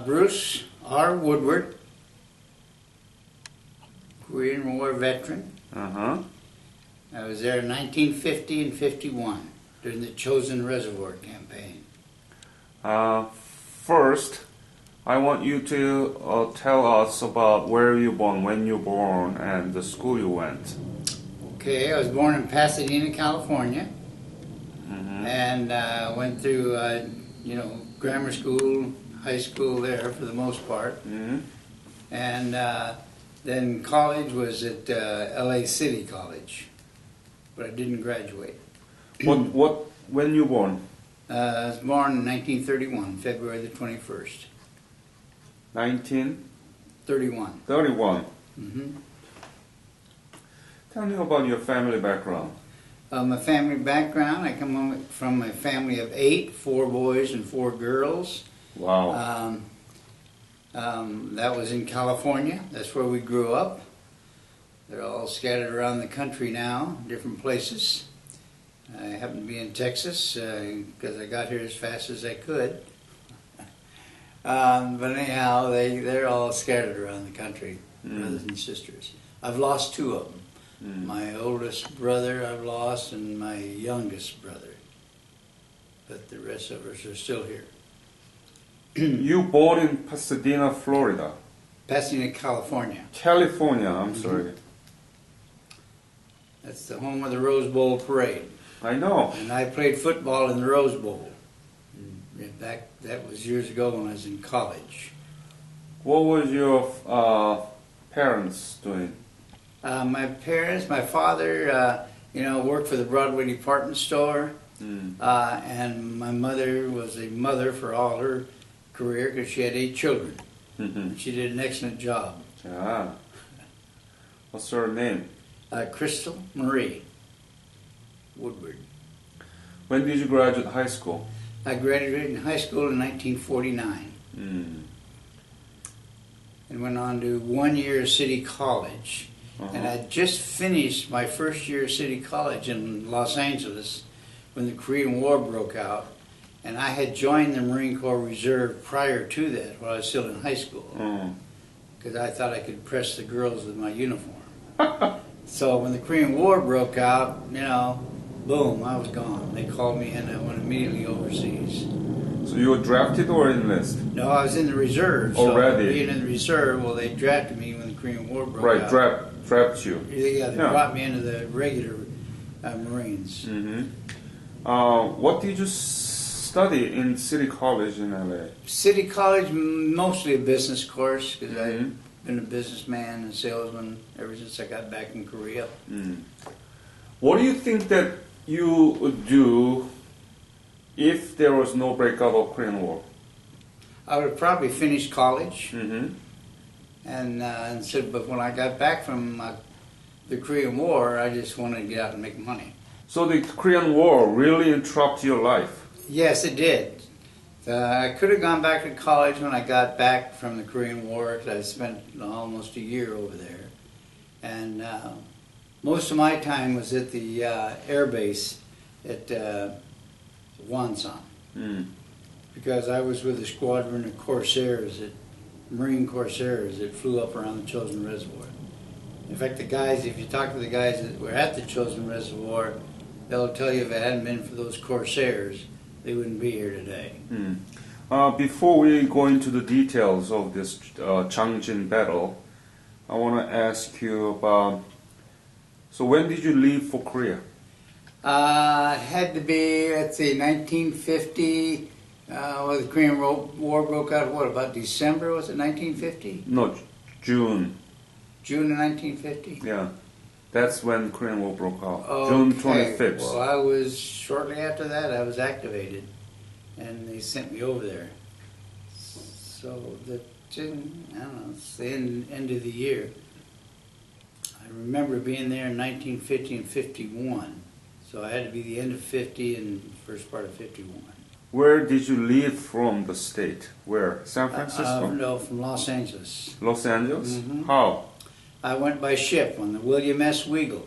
Bruce R. Woodward, Korean War veteran. Uh-huh. I was there in 1950 and 51 during the Chosin Reservoir campaign. First, I want you to tell us about where you born, when you born, and the school you went. Okay, I was born in Pasadena, California, Mm-hmm. and went through, grammar school, high school there for the most part, Mm-hmm. and then college was at LA City College, but I didn't graduate. When you born? I was born in 1931, February the 21st. 1931. 31. Mm-hmm. Tell me about your family background. My family background, I come from a family of 8, 4 boys and 4 girls. Wow. That was in California. That's where we grew up. They're all scattered around the country now, different places. I happen to be in Texas because I got here as fast as I could. But anyhow, they're all scattered around the country, brothers and sisters. I've lost 2 of them. My oldest brother I've lost, and my youngest brother. But the rest of us are still here. You born in Pasadena, Florida. Pasadena, California. California, I'm sorry. That's the home of the Rose Bowl parade. I know. And I played football in the Rose Bowl. That was years ago when I was in college. What was your parents doing? My father, worked for the Broadway department store. And my mother was a mother for all her career because she had 8 children. She did an excellent job. Ah. What's her name? Crystal Marie Woodward. When did you graduate high school? I graduated in high school in 1949 and went on to 1 year City College. And I just finished my first year of City College in Los Angeles when the Korean War broke out. And I had joined the Marine Corps Reserve prior to that while I was still in high school. Because I thought I could impress the girls with my uniform. So when the Korean War broke out, boom, I was gone. They called me in and I went immediately overseas. So you were drafted or enlisted? No, I was in the reserve. Already? So being in the reserve, well, they drafted me when the Korean War broke out. Right, draft you. Yeah, they brought me into the regular Marines. What did you study in City College in LA? City College, mostly a business course, because I've been a businessman and salesman ever since I got back in Korea. What do you think that you would do if there was no breakout of Korean War? I would have probably finished college, but when I got back from the Korean War, I just wanted to get out and make money. So the Korean War really interrupted your life? Yes, it did. I could have gone back to college when I got back from the Korean War, because I spent almost a year over there. And most of my time was at the air base at Wonsan, because I was with a squadron of Corsairs, Marine Corsairs that flew up around the Chosin Reservoir. In fact, if you talk to the guys that were at the Chosin Reservoir, they'll tell you if it hadn't been for those Corsairs, they wouldn't be here today. Before we go into the details of this Changjin battle, I want to ask you about, so when did you leave for Korea? It had to be, 1950, when the Korean War broke out, about December, was it 1950? No, June. June of 1950? Yeah, that's when the Korean War broke out, Okay. June 25th. Well, shortly after that, I was activated, and they sent me over there. So, it's the end of the year. I remember being there in 1950 and 51, so I had to be the end of 50 and first part of 51. Where did you leave from the state? Where? San Francisco? No, from Los Angeles. Los Angeles? How? I went by ship on the William S. Weagle.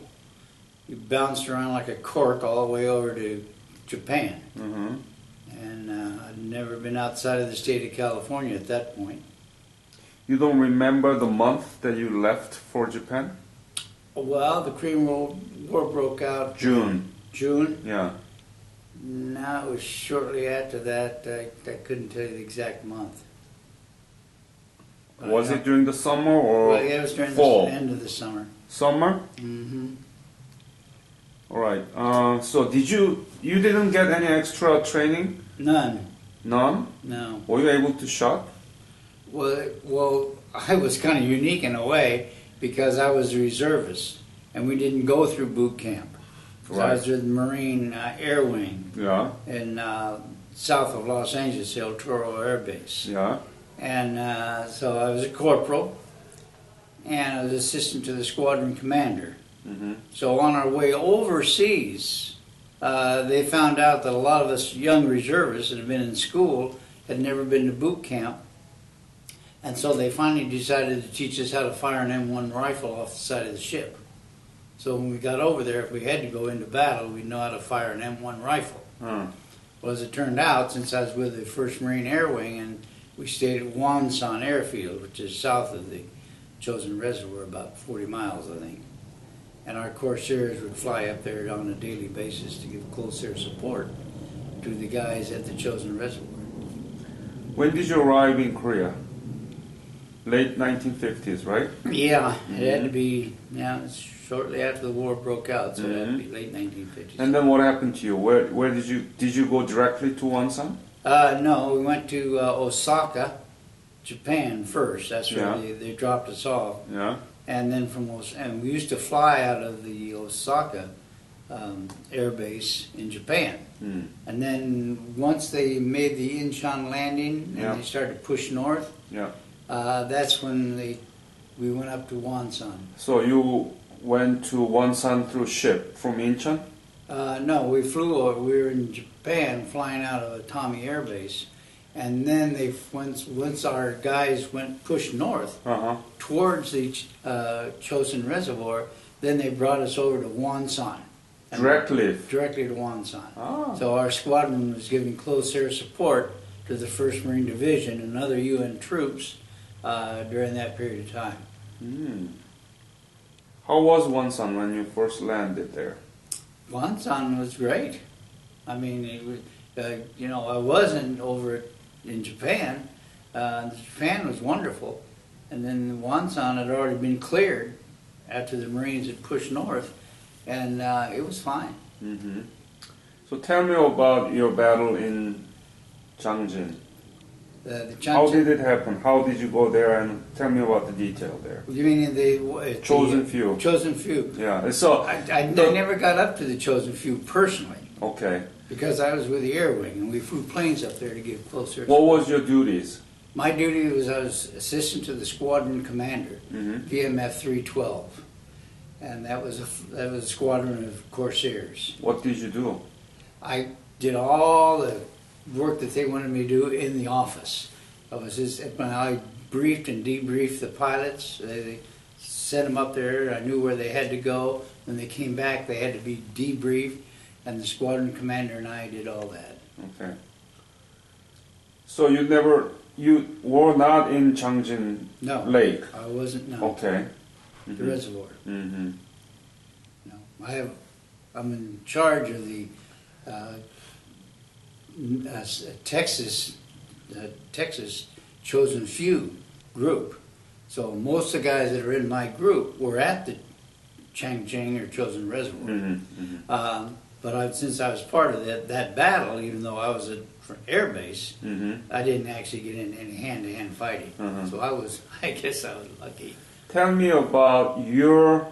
We bounced around like a cork all the way over to Japan. And I'd never been outside of the state of California at that point. You don't remember the month that you left for Japan? Well, the Korean War broke out June. June. Yeah. No, it was shortly after that. I couldn't tell you the exact month. But Was it during the summer or Well, yeah, it was during fall? the end of the summer. Summer? Mm-hmm. All right. So you didn't get any extra training? None. None? No. Were you able to shot? Well, I was kind of unique in a way because I was a reservist, and we didn't go through boot camp. So I was with the Marine Air Wing Yeah. in south of Los Angeles, El Toro Air Base. Yeah. And so I was a corporal, and I was assistant to the squadron commander. Mm-hmm. So on our way overseas, they found out that a lot of us young reservists that had been in school had never been to boot camp. And so they finally decided to teach us how to fire an M1 rifle off the side of the ship. So when we got over there, if we had to go into battle, we'd know how to fire an M1 rifle. Uh, Well, as it turned out, since I was with the 1st Marine Air Wing, and we stayed at Wonsan Airfield, which is south of the Chosin Reservoir, about 40 miles, I think. And our Corsairs would fly up there on a daily basis to give close air support to the guys at the Chosin Reservoir. when did you arrive in Korea? Late 1950s, right? Yeah, it had to be, it's shortly after the war broke out, so it had to be late 1950s. And then what happened to you? Where did you go directly to Wonsan? No, we went to Osaka, Japan first. That's where Yeah. they dropped us off. Yeah. And then and we used to fly out of the Osaka air base in Japan. Mm. And then once they made the Incheon landing and Yeah. they started to push north, Yeah. that's when we went up to Wonsan. So you went to Wonsan through ship from Incheon? No, we flew over. We were in Japan flying out of Atami Air Base. And then once our guys pushed north Uh-huh. towards the Chosin Reservoir, then they brought us over to Wonsan. Directly? Directly to Wonsan. Ah. So our squadron was giving close air support to the 1st Marine Division and other UN troops during that period of time. Mm. How was Wonsan when you first landed there? Wonsan was great. I mean, it was, I wasn't over in Japan. Japan was wonderful. And then Wonsan had already been cleared after the Marines had pushed north. And it was fine. Mm-hmm. So tell me about your battle in Changjin. The How did it happen? How did you go there? And tell me about the detail there. You mean in the Chosen few. Chosen few. Yeah. So I never got up to the Chosen few personally okay. because I was with the Air Wing and we flew planes up there to give closer. What was your duties? My duty was I was assistant to the squadron commander, Mm-hmm. VMF 312, and that was a squadron of Corsairs. What did you do? I did all the work that they wanted me to do in the office. I briefed and debriefed the pilots. They sent them up there. I knew where they had to go. When they came back, they had to be debriefed, and the squadron commander and I did all that. Okay. So you were not in Changjin No, Lake. I wasn't. No, Okay. the reservoir. Mm-hmm. No, I'm in charge of the Texas Chosen Few group. So most of the guys that are in my group were at the Changcheng or Chosin Reservoir. Mm-hmm. Mm-hmm. But since I was part of that battle, even though I was at air base, Mm-hmm. I didn't actually get in any hand-to-hand fighting. Uh-huh. So I guess I was lucky. Tell me about your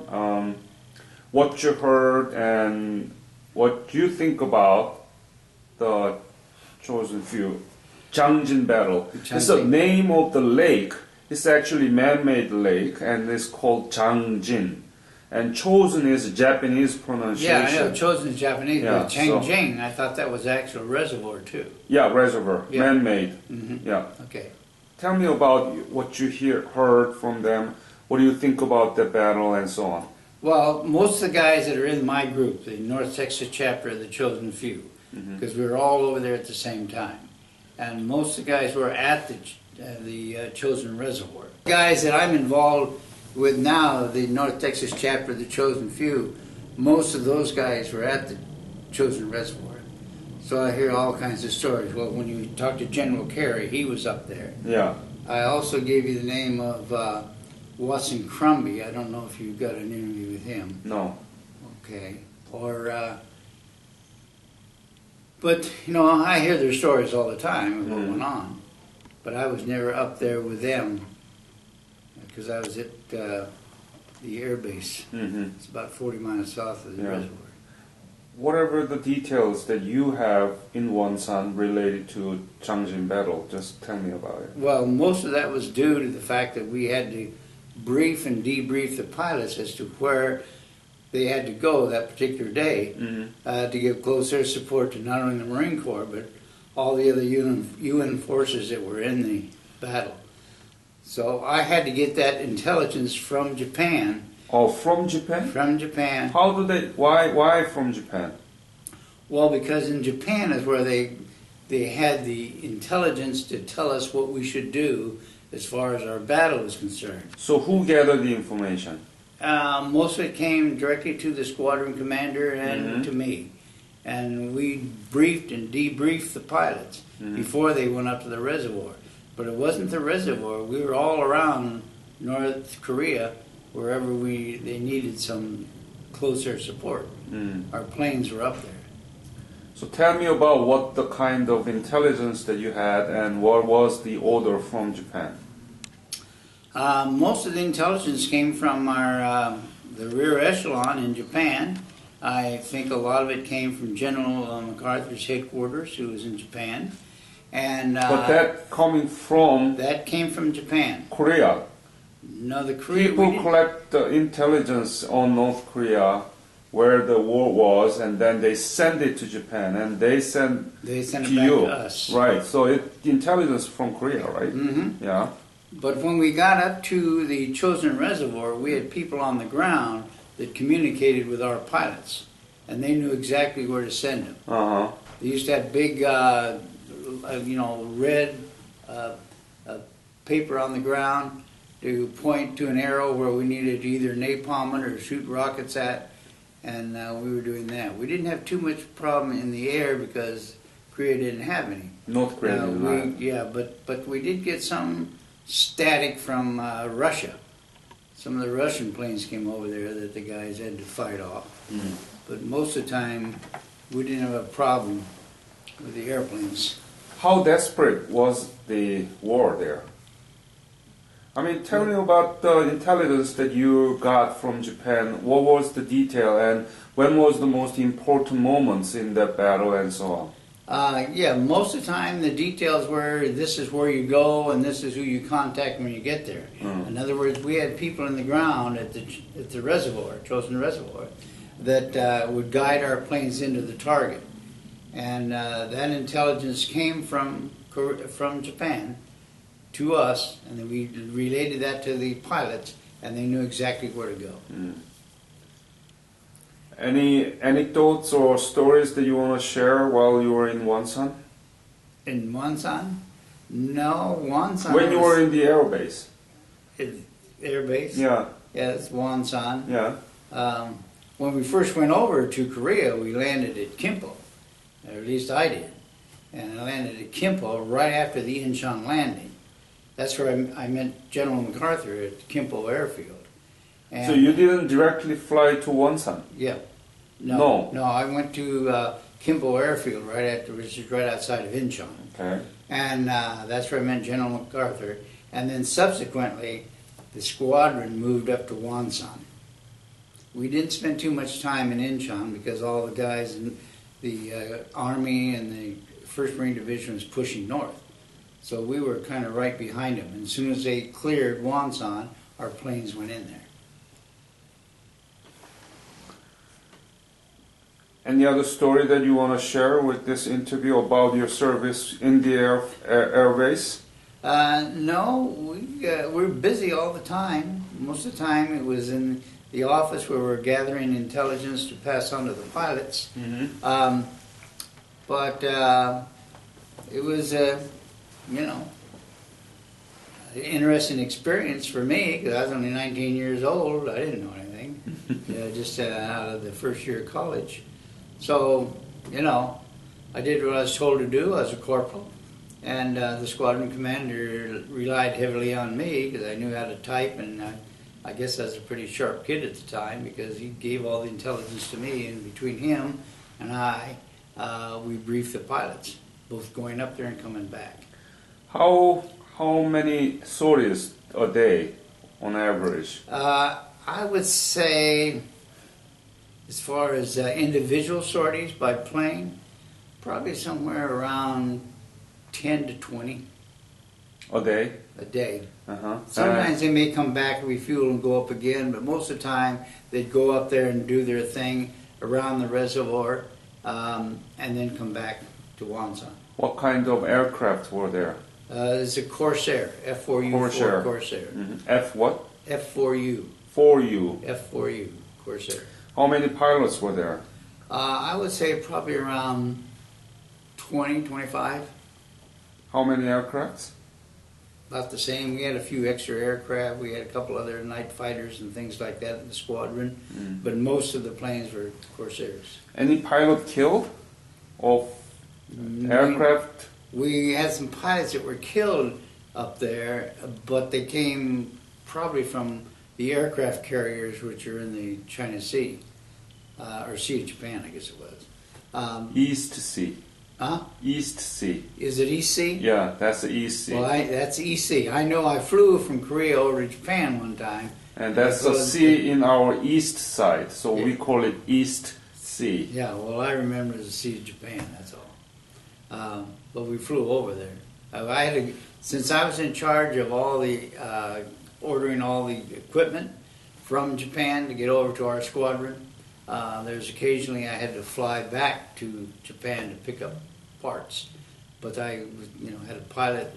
what you heard and what you think about the Chosen Few Changjin battle. It's the name of the lake. It's actually man-made lake and it's called Changjin. And Chosen is a Japanese pronunciation. Yeah, I know. Chosen is Japanese, Yeah, but Changcheng, I thought that was actual reservoir too. Yeah, reservoir, Yeah. man-made. Mm-hmm. Yeah. Okay. Tell me about what you heard from them. What do you think about the battle and so on? Well, most of the guys that are in my group, the North Texas chapter of the Chosen Few, because we were all over there at the same time. And most of the guys were at the Chosen Reservoir. The guys that I'm involved with now, the North Texas chapter of the Chosen Few, most of those guys were at the Chosen Reservoir. So I hear all kinds of stories. Well, when you talk to General Carey, he was up there. Yeah. I also gave you the name of Watson Crumby. I don't know if you got an interview with him. No. Okay. But, you know, I hear their stories all the time of what went on. But I was never up there with them because I was at the air base. It's about 40 miles south of the reservoir. Whatever the details that you have in Wonsan related to Changjin battle, just tell me about it. Well, most of that was due to the fact that we had to brief and debrief the pilots as to where they had to go that particular day to give close air support to not only the Marine Corps, but all the other UN forces that were in the battle. So I had to get that intelligence from Japan. Oh, from Japan? From Japan. How do they, why from Japan? Well, because in Japan is where they had the intelligence to tell us what we should do as far as our battle is concerned. So who gathered the information? Most of it came directly to the squadron commander and to me. And we briefed and debriefed the pilots before they went up to the reservoir. But it wasn't the reservoir. We were all around North Korea, wherever they needed some close air support. Our planes were up there. So tell me about what the kind of intelligence that you had and what was the order from Japan? Most of the intelligence came from the rear echelon in Japan. I think a lot of it came from General MacArthur's headquarters, who was in Japan. And but that coming from that came from Japan. Korea. No, the Korea People collect the intelligence on North Korea, where the war was, and then they send it to Japan, and they send it to back you. to us. Right. So intelligence from Korea, right? Yeah. But when we got up to the Chosen Reservoir, we had people on the ground that communicated with our pilots, and they knew exactly where to send them. They used to have big, red paper on the ground to point to an arrow where we needed to either napalm it or shoot rockets at, and we were doing that. We didn't have too much problem in the air because Korea didn't have any. North Korea didn't have. Yeah, but we did get some static from Russia. Some of the Russian planes came over there that the guys had to fight off. But most of the time, we didn't have a problem with the airplanes. How desperate was the war there? I mean, tell me about the intelligence that you got from Japan. What was the detail, and when was the most important moments in that battle, and so on? Most of the time the details were this is where you go and this is who you contact when you get there. In other words, we had people in the ground at the reservoir, Chosen Reservoir, that would guide our planes into the target. And that intelligence came from Japan to us, and then we related that to the pilots, and they knew exactly where to go. Any anecdotes or stories that you want to share while you were in Wonsan? In Wonsan? No, Wonsan. When you were in the air base? Air base? Yeah. Yes, Wonsan. Yeah. When we first went over to Korea, we landed at Kimpo. Or at least I did. And I landed at Kimpo right after the Incheon landing. That's where I met General MacArthur at Kimpo Airfield. And so you didn't directly fly to Wonsan? Yeah. No. No, I went to Kimpo Airfield which is right outside of Incheon. Okay. And that's where I met General MacArthur. And then subsequently, the squadron moved up to Wonsan. We didn't spend too much time in Incheon because all the guys in the Army and the 1st Marine Division was pushing north. So we were kind of right behind them. And as soon as they cleared Wonsan, our planes went in there. Any other story that you want to share with this interview about your service in the air base? No, we're busy all the time. Most of the time it was in the office where we're gathering intelligence to pass on to the pilots. But But it was, an interesting experience for me because I was only 19 years old. I didn't know anything, just out of the first year of college. So, I did what I was told to do. I was a corporal, and the squadron commander relied heavily on me because I knew how to type, and I guess I was a pretty sharp kid at the time because he gave all the intelligence to me, and between him and I, we briefed the pilots, both going up there and coming back. How many sorties a day on average? I would say, as far as individual sorties by plane, probably somewhere around 10 to 20 A day? a day. Uh-huh. Sometimes they may come back, refuel, and go up again, but most of the time they'd go up there and do their thing around the reservoir, and then come back to Wonsan. What kind of aircraft were there? It's a Corsair, F4U, Corsair. Corsair. Mm-hmm. F what? F4U, 4U. F4U, Corsair. How many pilots were there? I would say probably around 20, 25. How many aircrafts? About the same. We had a few extra aircraft. We had a couple other night fighters and things like that in the squadron. But most of the planes were Corsairs. Any pilot killed of aircraft? We had some pilots that were killed up there, but they came probably from the aircraft carriers which are in the China Sea, or Sea of Japan, I guess it was. East Sea. Huh? East Sea. Is it EC? Yeah, that's the East Sea. Well, that's EC. I know I flew from Korea over to Japan one time. And that's the sea in our east side, so Yeah. we call it East Sea. Yeah, well, I remember the Sea of Japan, that's all. But we flew over there. Since I was in charge of all the ordering all the equipment from Japan to get over to our squadron, there's occasionally I had to fly back to Japan to pick up parts. But I, had a pilot.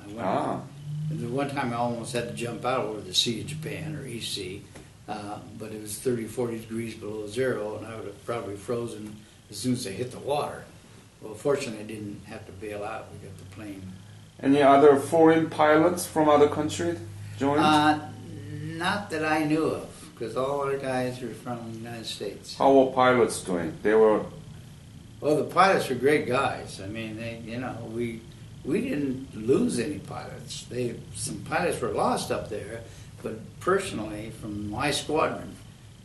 I went on. And the one time I almost had to jump out over the Sea of Japan, or EC, but it was 30, 40 degrees below zero, and I would have probably frozen as soon as I hit the water. Well, fortunately, I didn't have to bail out. We got the plane. Any other foreign pilots from other countries joined? Not that I knew of, because all our guys were from the United States. How were pilots doing? They were... Well, the pilots were great guys. I mean, we didn't lose any pilots. Some pilots were lost up there, but personally, from my squadron,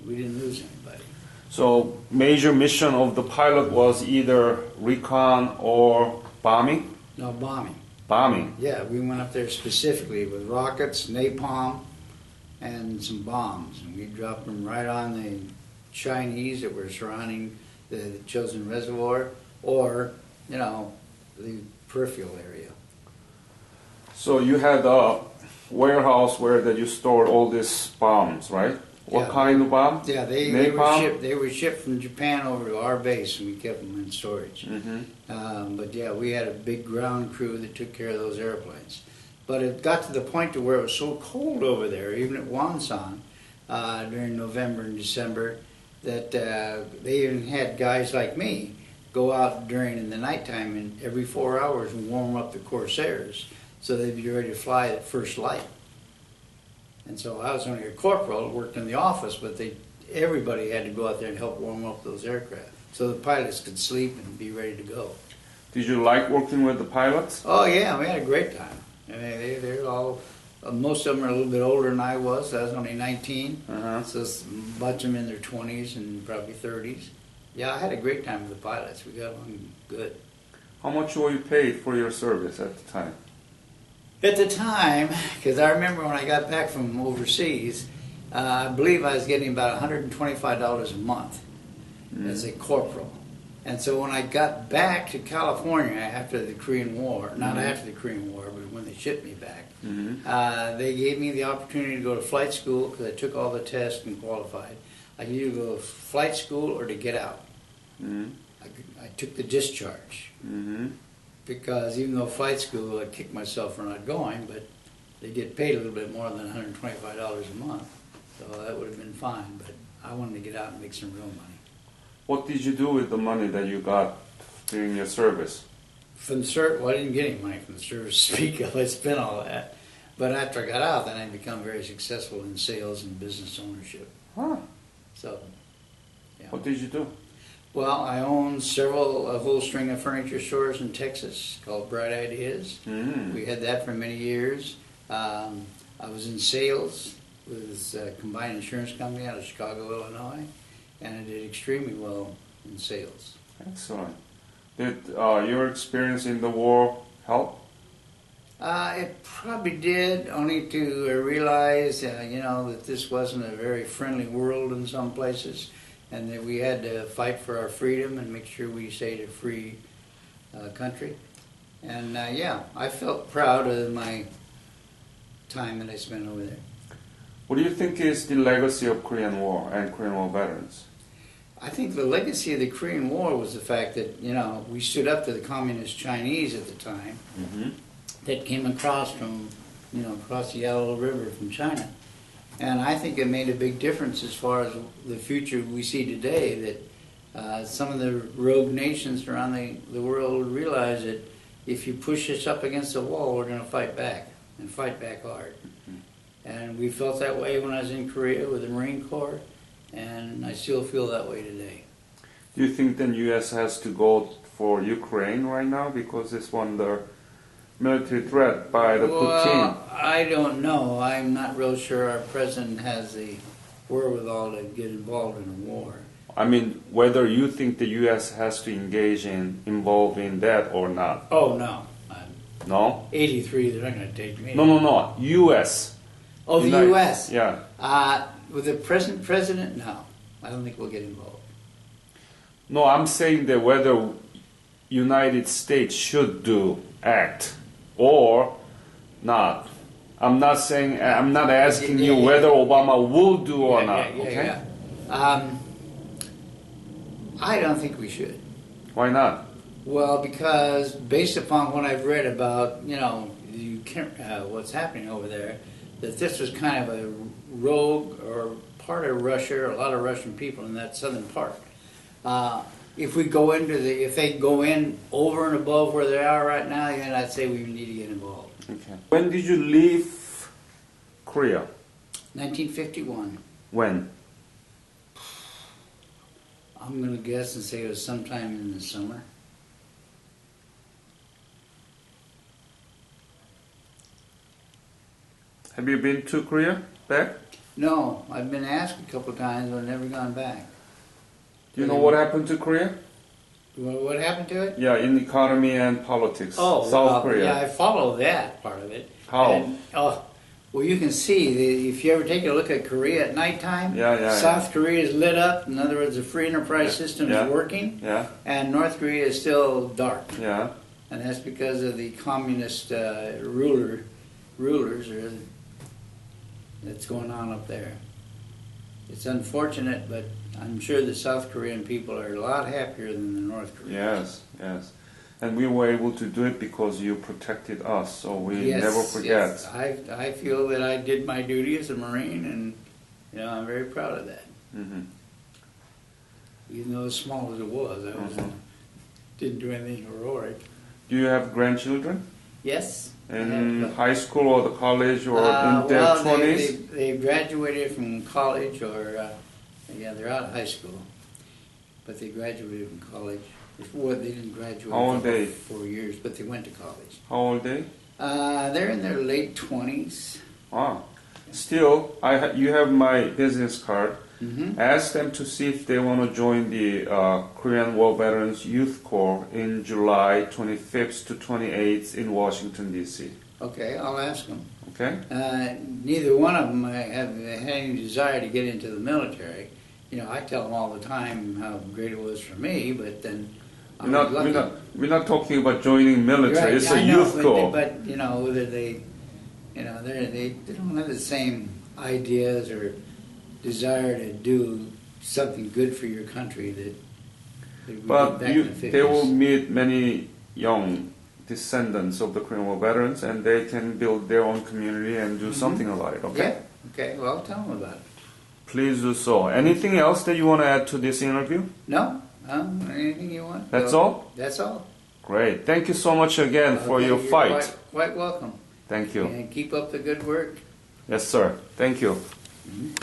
we didn't lose anybody. So, major mission of the pilot was either recon or bombing? No, bombing. Bombing. Yeah, we went up there specifically with rockets, napalm, and some bombs. And we dropped them right on the Chinese that were surrounding the chosen reservoir, or, the peripheral area. So you had a warehouse where that you stored all these bombs, right? What Yeah. kind of bomb? Yeah, they were shipped from Japan over to our base, and we kept them in storage. But yeah, we had a big ground crew that took care of those airplanes. But it got to the point to where it was so cold over there, even at Wonsan, during November and December, that they even had guys like me go out in the nighttime and every 4 hours and warm up the Corsairs so they'd be ready to fly at first light. And so I was only a corporal, worked in the office, but everybody had to go out there and help warm up those aircraft so the pilots could sleep and be ready to go. Did you like working with the pilots? Oh yeah, we had a great time. I mean, they're all, most of them are a little bit older than I was. I was only 19, so a bunch of them in their 20s and probably 30s. Yeah, I had a great time with the pilots. We got along good. How much were you paid for your service at the time? At the time, because I remember when I got back from overseas, I believe I was getting about $125 a month as a corporal. And so when I got back to California after the Korean War, not after the Korean War, but when they shipped me back, they gave me the opportunity to go to flight school because I took all the tests and qualified. I could either go to flight school or to get out. I took the discharge because even though flight school, I kicked myself for not going, but they get paid a little bit more than $125 a month, so that would have been fine. But I wanted to get out and make some real money. What did you do with the money that you got during your service? From the service, well, I didn't get any money from the service to speak of. I spent all that. But after I got out, then I become very successful in sales and business ownership. Huh. So, yeah. What did you do? Well, I own a whole string of furniture stores in Texas called Bright Ideas. Mm. We had that for many years. I was in sales with a combined insurance company out of Chicago, Illinois, and I did extremely well in sales. Excellent. Did your experience in the war help? It probably did, only to realize, that this wasn't a very friendly world in some places, and that we had to fight for our freedom and make sure we stayed a free country. And I felt proud of my time that I spent over there. What do you think is the legacy of Korean War and Korean War veterans? I think the legacy of the Korean War was the fact that, we stood up to the communist Chinese at the time. Mm-hmm. That came across from, across the Yellow River from China. And I think it made a big difference as far as the future we see today, that some of the rogue nations around the world realize that if you push us up against the wall, we're going to fight back, and fight back hard. Mm-hmm. And we felt that way when I was in Korea with the Marine Corps, and I still feel that way today. Do you think the U.S. has to go for Ukraine right now because it's under military threat by the Putin? Well, I don't know. I'm not real sure our president has the wherewithal to get involved in a war. I mean, whether you think the U.S. has to involved in that or not. Oh, no. No? 83, they're not going to take me. No. U.S. Oh, the U.S.? Yeah. With the present president, no. I don't think we'll get involved. No, I'm saying that whether United States should act or not. I'm not saying, I'm not asking you whether Obama will do or not, okay? I don't think we should. Why not? Well, because based upon what I've read about, what's happening over there, that this was kind of a rogue or part of Russia, a lot of Russian people in that southern part. If they go in over and above where they are right now, then I'd say we need to get involved. Okay. When did you leave Korea? 1951. When? I'm going to guess and say it was sometime in the summer. Have you been to Korea back? No, I've been asked a couple of times, but I've never gone back. Do you know what happened to Korea? What happened to it? Yeah, in economy and politics. Oh, South Korea. Yeah, I follow that part of it. How? And, well, you can see, if you ever take a look at Korea at nighttime, South Korea is lit up. In other words, the free enterprise system is working. Yeah. And North Korea is still dark. Yeah. And that's because of the communist rulers that's going on up there. It's unfortunate, but I'm sure the South Korean people are a lot happier than the North Koreans. Yes. And we were able to do it because you protected us, so we never forget. Yes. I feel that I did my duty as a Marine, and I'm very proud of that. Mm-hmm. Even though as small as it was, I didn't do anything heroic. Do you have grandchildren? Yes. In high school or the college or in their 20s? They graduated from college or, they're out of high school, but they graduated from college. Before they didn't graduate for 4 years, but they went to college. How old are they? They're in their late 20s. Ah. Still, you have my business card. Mm-hmm. Ask them to see if they want to join the Korean War Veterans Youth Corps in July 25th to 28th in Washington, D.C. Okay, I'll ask them. Okay. Neither one of them have had any desire to get into the military. I tell them all the time how great it was for me, but then we're not talking about joining military. Right. It's a youth corps. But whether they don't have the same ideas or desire to do something good for your country that we did back in the 50s. They will meet many young descendants of the Korean War veterans, and they can build their own community and do something about it. Okay. Yeah. Okay. Well, tell them about it. Please do so. Anything else that you want to add to this interview? No. Anything you want? That's Go. all? That's all. Great. Thank you so much again for Okay, your you're fight. Quite welcome. Thank you. And keep up the good work. Yes, sir. Thank you. Mhm.